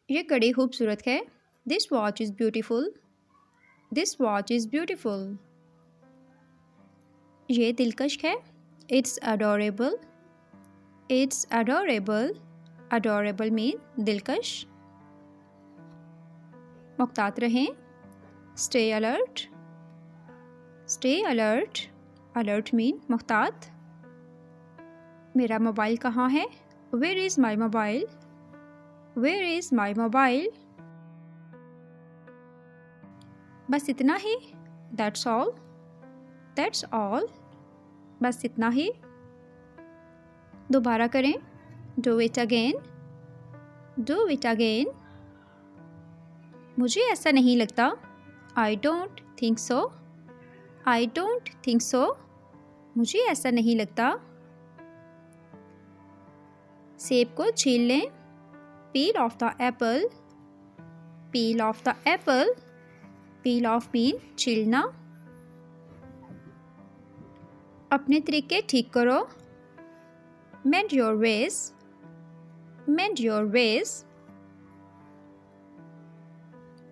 ये घड़ी खूबसूरत है। This watch is beautiful. This watch is beautiful. ये दिलकश है। It's adorable. It's adorable. Adorable mean दिलकश। मुख्तात रहें। Stay alert. Stay alert. Alert mean मुख्तात। मेरा मोबाइल कहाँ है? Where is my mobile? Where is my mobile? बस इतना ही? That's all. That's all. बस इतना ही। दोबारा करें। Do it again. Do it again. मुझे ऐसा नहीं लगता। I don't think so. I don't think so. मुझे ऐसा नहीं लगता। सेब को छील लें। Peel off the apple. Peel off the apple. Peel off mean छीलना। अपने तरीके ठीक करो। Mend your ways. Mend your ways.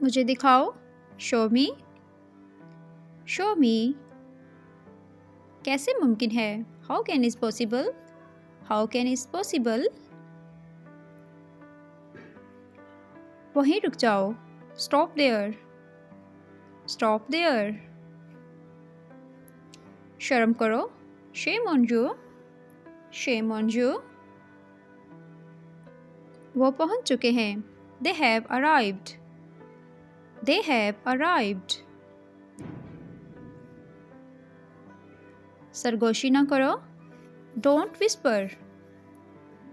मुझे दिखाओ। Show me. Show me. कैसे मुमकिन है? How can is possible? How can is possible? वहीं रुक जाओ। Stop there. Stop there. शर्म करो। Shame on you. Shame on you. वो पहुंच चुके हैं। दे have arrived. They have arrived. सरगोशी ना करो। Don't whisper.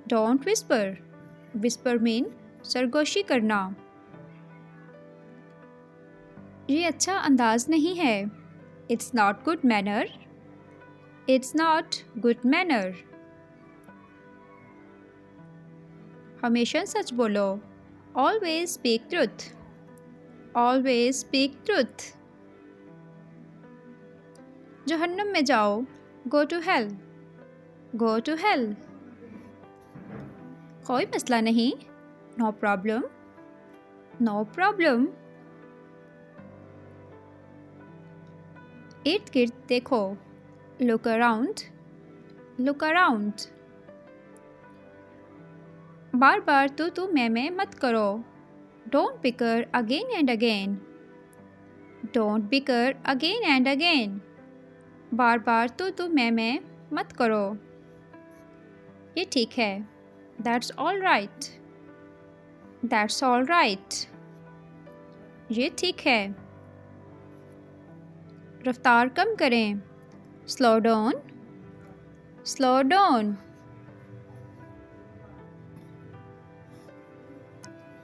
Don't whisper. Whisper mean सरगोशी करना। ये अच्छा अंदाज नहीं है। It's not good manner. It's not good manner. हमेशा सच बोलो। Always speak truth. Always speak truth. जहन्नुम में जाओ। Go to hell. Go to hell. कोई मसला नहीं। No problem. No problem. इर्द गिर्द देखो। Look around. Look around. बार बार तू मैं मत करो। Don't bicker again and again. Don't bicker again and again. बार बार तू मैं मत करो। ये ठीक है। That's all right. That's all right. ये ठीक है। रफ्तार कम करें। Slow down. Slow down.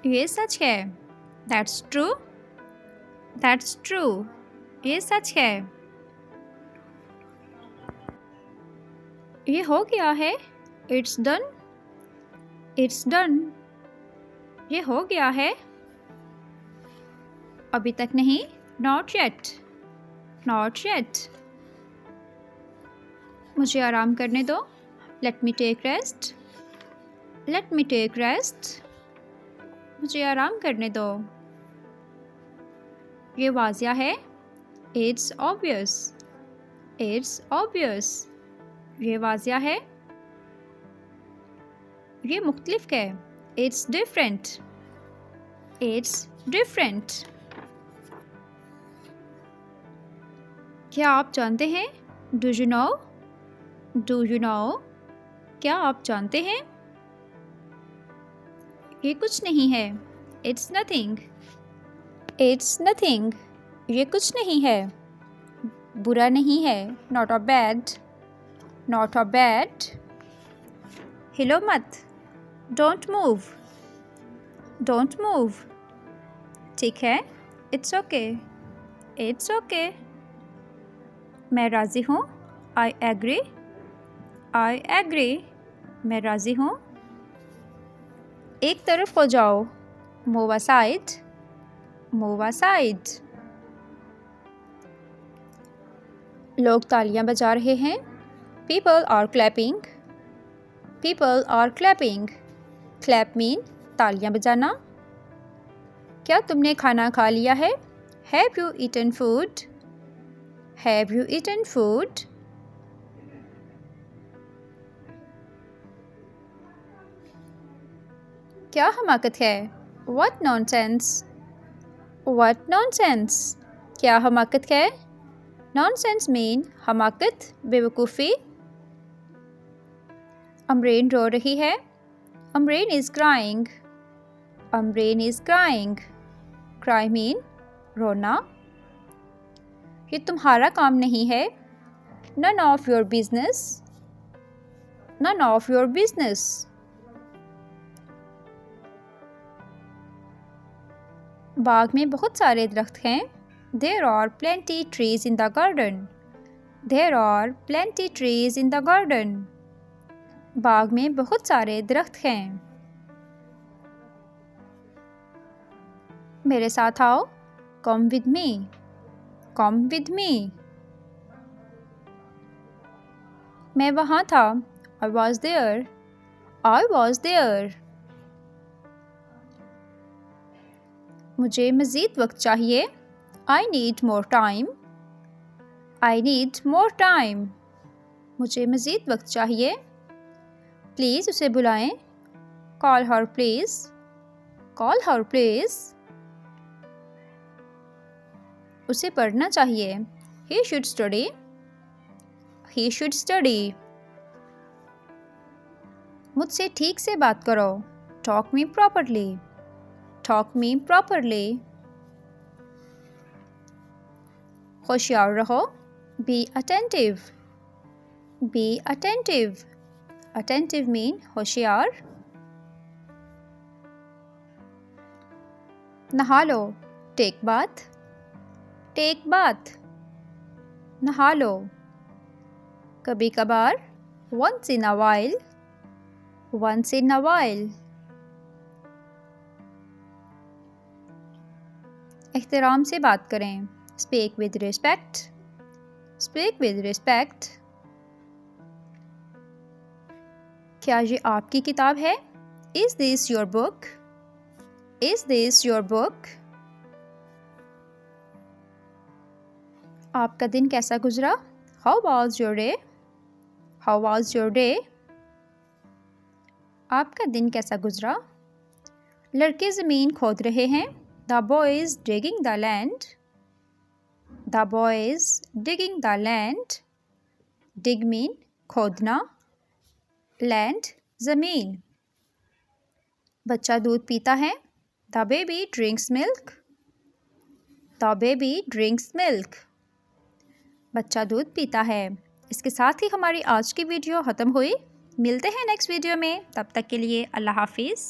ये सच है। That's true. That's true. ये सच है। ये हो गया है। It's done. It's done. ये हो गया है। अभी तक नहीं। Not yet. Not yet. मुझे आराम करने दो। Let me take rest. Late me take rest. मुझे आराम करने दो। ये वाजिया है। It's obvious. It's obvious. ये वाजिया है। ये मुख्तलिफ है। It's different. It's different. क्या आप जानते हैं? Do you know? Do you know? क्या आप जानते हैं? ये कुछ नहीं है। It's nothing. It's nothing. ये कुछ नहीं है। बुरा नहीं है। Not a bad. Not a bad. हिलो मत। Don't move. Don't move. ठीक है। It's okay. It's okay. मैं राज़ी हूँ। I agree. I agree. मैं राज़ी हूँ। एक तरफ हो जाओ। Move aside. Move aside. लोग तालियां बजा रहे हैं। People are clapping. People are clapping. Clap mean तालियां बजाना। क्या तुमने खाना खा लिया है? Have you eaten food? Have you eaten food? क्या हमाकत है? What nonsense! What nonsense! क्या हमाकत है? Nonsense mean हमाकत, बेवकूफ़ी। अमरीन रो रही है। Amreen is crying. Amreen is crying. Cry mean रोना। ये तुम्हारा काम नहीं है। None of your business. None of your business. बाग में बहुत सारे दरख्त हैं। There are plenty trees in the garden. There are plenty trees in the garden. बाग में बहुत सारे दरख्त हैं। मेरे साथ आओ। Come with me. Come with me. मैं वहाँ था। I was there. I was there. मुझे मज़ीद वक्त चाहिए। I need more time. I need more time. मुझे मज़ीद वक्त चाहिए। प्लीज़ उसे बुलाएं। Call her please. Call her please. उसे पढ़ना चाहिए। He should study. He should study. मुझसे ठीक से बात करो। Talk me properly. Talk me properly. होशियार रहो। Be attentive. Be attentive. Attentive mean होशियार। नहा लो। Take bath. Take bath. नहा लो। कभी कभार। Once in a while. Once in a while. एहतराम से बात करें। Speak with respect. Speak with respect. क्या ये आपकी किताब है? Is this your book? Is this your book? आपका दिन कैसा गुजरा? How was your day? How was your day? आपका दिन कैसा गुजरा? लड़के ज़मीन खोद रहे हैं। The boys digging the land. The boys digging the land. Dig mean खोदना, land ज़मीन। बच्चा दूध पीता है। The baby drinks milk. The baby drinks milk. बच्चा दूध पीता है। इसके साथ ही हमारी आज की वीडियो ख़त्म हुई। मिलते हैं नेक्स्ट वीडियो में। तब तक के लिए अल्लाह हाफिज़।